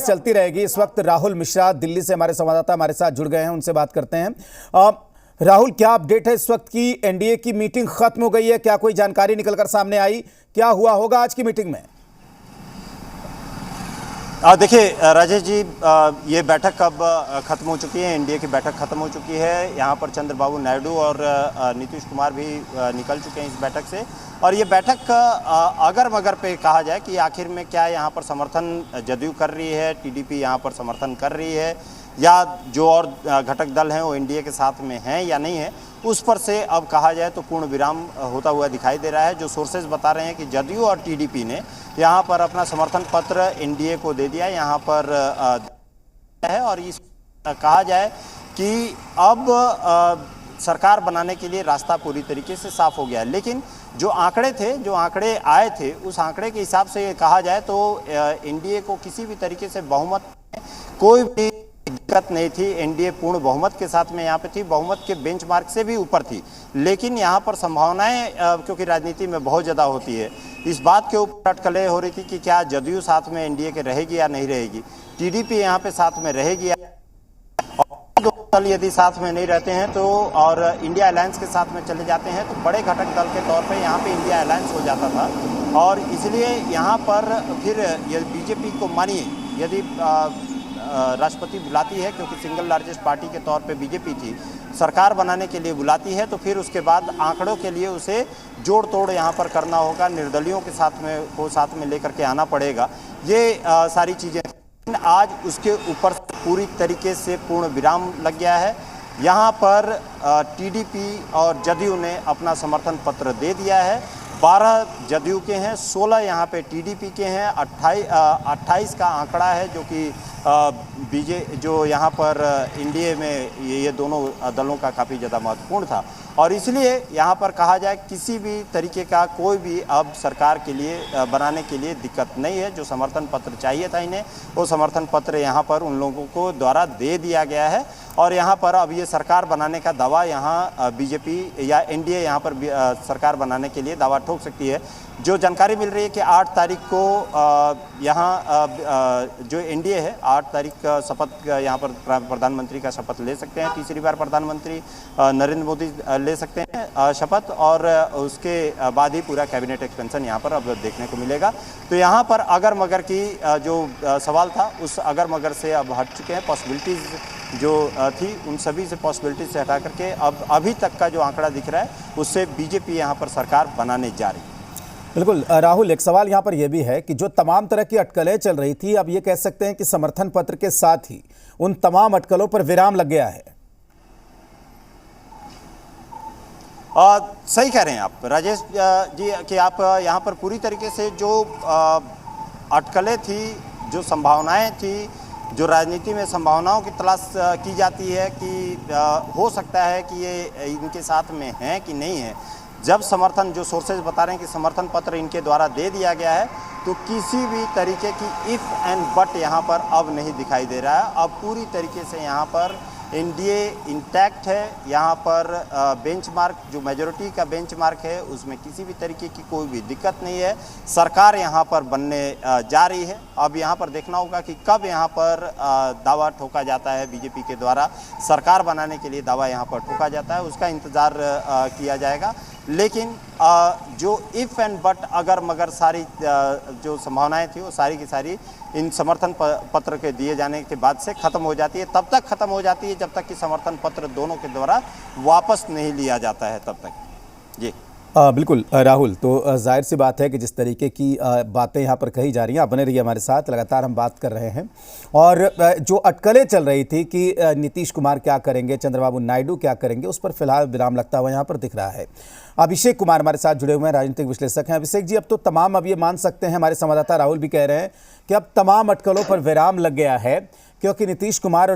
चलती रहेगी। इस वक्त राहुल मिश्रा दिल्ली से हमारे संवाददाता हमारे साथ जुड़ गए हैं, उनसे बात करते हैं। राहुल, क्या अपडेट है इस वक्त की? एनडीए की मीटिंग खत्म हो गई है, क्या कोई जानकारी निकलकर सामने आई? क्या हुआ होगा आज की मीटिंग में? देखिए राजेश जी, ये बैठक अब खत्म हो चुकी है। एनडीए की बैठक खत्म हो चुकी है। यहाँ पर चंद्रबाबू नायडू और नीतीश कुमार भी निकल चुके हैं इस बैठक से। और ये बैठक अगर मगर पे कहा जाए कि आखिर में क्या यहाँ पर समर्थन जदयू कर रही है, टीडीपी यहाँ पर समर्थन कर रही है, या जो और घटक दल हैं वो एनडीए के साथ में हैं या नहीं है, उस पर से अब कहा जाए तो पूर्ण विराम होता हुआ दिखाई दे रहा है। जो सोर्सेज बता रहे हैं कि जदयू और टीडीपी ने यहाँ पर अपना समर्थन पत्र एनडीए को दे दिया यहाँ पर है। और इस कहा जाए कि अब सरकार बनाने के लिए रास्ता पूरी तरीके से साफ हो गया है। लेकिन जो आंकड़े आए थे, उस आंकड़े के हिसाब से कहा जाए तो एनडीए को किसी भी तरीके से बहुमत कोई भी दिक्कत नहीं थी। एनडीए पूर्ण बहुमत के साथ में यहाँ पे थी, बहुमत के बेंचमार्क से भी ऊपर थी। लेकिन यहाँ पर संभावनाएं, क्योंकि राजनीति में बहुत ज़्यादा होती है, इस बात के ऊपर अटकलें हो रही थी कि क्या जदयू साथ में एनडीए के रहेगी या नहीं रहेगी, टीडीपी यहाँ पे साथ में रहेगी, और दो दल यदि साथ में नहीं रहते हैं तो और इंडिया अलायंस के साथ में चले जाते हैं तो बड़े घटक दल के तौर पे यहाँ पे इंडिया अलायंस हो जाता था। और इसलिए यहाँ पर फिर बीजेपी को मानिए यदि राष्ट्रपति बुलाती है, क्योंकि सिंगल लार्जेस्ट पार्टी के तौर पे बीजेपी थी, सरकार बनाने के लिए बुलाती है, तो फिर उसके बाद आंकड़ों के लिए उसे जोड़ तोड़ यहाँ पर करना होगा, निर्दलियों के साथ में लेकर के आना पड़ेगा। ये सारी चीज़ें आज उसके ऊपर पूरी तरीके से पूर्ण विराम लग गया है। यहाँ पर टीडीपी और जदयू ने अपना समर्थन पत्र दे दिया है। 12 जदयू के हैं, 16 यहाँ पे टीडीपी के हैं, 28 का आंकड़ा है जो कि जो यहाँ पर एनडीए में ये दोनों दलों का काफ़ी ज़्यादा महत्वपूर्ण था। और इसलिए यहाँ पर कहा जाए किसी भी तरीके का कोई भी अब सरकार के लिए बनाने के लिए दिक्कत नहीं है। जो समर्थन पत्र चाहिए था इन्हें, वो समर्थन पत्र यहाँ पर उन लोगों को द्वारा दे दिया गया है। और यहाँ पर अब ये सरकार बनाने का दावा यहाँ बीजेपी या एनडीए यहाँ पर सरकार बनाने के लिए दावा ठोक सकती है। जो जानकारी मिल रही है कि 8 तारीख को यहाँ जो एनडीए है 8 तारीख का शपथ यहाँ पर प्रधानमंत्री का शपथ ले सकते हैं। तीसरी बार प्रधानमंत्री नरेंद्र मोदी ले सकते हैं शपथ, और उसके बाद ही पूरा कैबिनेट एक्सपेंशन यहाँ पर अब देखने को मिलेगा। तो यहाँ पर अगर मगर की जो सवाल था उस अगर मगर से अब हट चुके हैं। पॉसिबिलिटीज़ जो थी उन सभी से पॉसिबिलिटीज से हटा करके अब अभी तक का जो आंकड़ा दिख रहा है उससे बीजेपी यहाँ पर सरकार बनाने जा रही है। बिल्कुल राहुल, एक सवाल यहाँ पर यह भी है कि जो तमाम तरह की अटकलें चल रही थी, अब ये कह सकते हैं कि समर्थन पत्र के साथ ही उन तमाम अटकलों पर विराम लग गया है। सही कह रहे हैं आप राजेश जी कि आप यहाँ पर पूरी तरीके से जो अटकलें थी, जो संभावनाएं थी, जो राजनीति में संभावनाओं की तलाश की जाती है कि हो सकता है कि ये इनके साथ में है कि नहीं है, जब समर्थन जो सोर्सेज बता रहे हैं कि समर्थन पत्र इनके द्वारा दे दिया गया है, तो किसी भी तरीके की इफ़ एंड बट यहाँ पर अब नहीं दिखाई दे रहा है। अब पूरी तरीके से यहाँ पर एनडीए इंटैक्ट है। यहाँ पर बेंचमार्क जो मेजॉरिटी का बेंचमार्क है उसमें किसी भी तरीके की कोई भी दिक्कत नहीं है। सरकार यहाँ पर बनने जा रही है। अब यहाँ पर देखना होगा कि कब यहाँ पर दावा ठोका जाता है बीजेपी के द्वारा, सरकार बनाने के लिए दावा यहाँ पर ठोका जाता है, उसका इंतज़ार किया जाएगा। लेकिन जो इफ़ एंड बट अगर मगर सारी जो संभावनाएं थी वो सारी की सारी इन समर्थन पत्र के दिए जाने के बाद से ख़त्म हो जाती है। तब तक ख़त्म हो जाती है जब तक कि समर्थन पत्र दोनों के द्वारा वापस नहीं लिया जाता है, तब तक। जी बिल्कुल राहुल, तो जाहिर सी बात है कि जिस तरीके की बातें यहाँ पर कही जा रही हैं, आप बने रहिए हमारे साथ, लगातार हम बात कर रहे हैं। और जो अटकलें चल रही थी कि नीतीश कुमार क्या करेंगे, चंद्रबाबू नायडू क्या करेंगे, उस पर फिलहाल विराम लगता हुआ यहाँ पर दिख रहा है। अभिषेक कुमार हमारे साथ जुड़े हुए हैं, राजनीतिक विश्लेषक हैं। अभिषेक जी, अब तो तमाम, अब ये मान सकते हैं, हमारे संवाददाता राहुल भी कह रहे हैं कि अब तमाम अटकलों पर विराम लग गया है, क्योंकि नीतीश कुमार और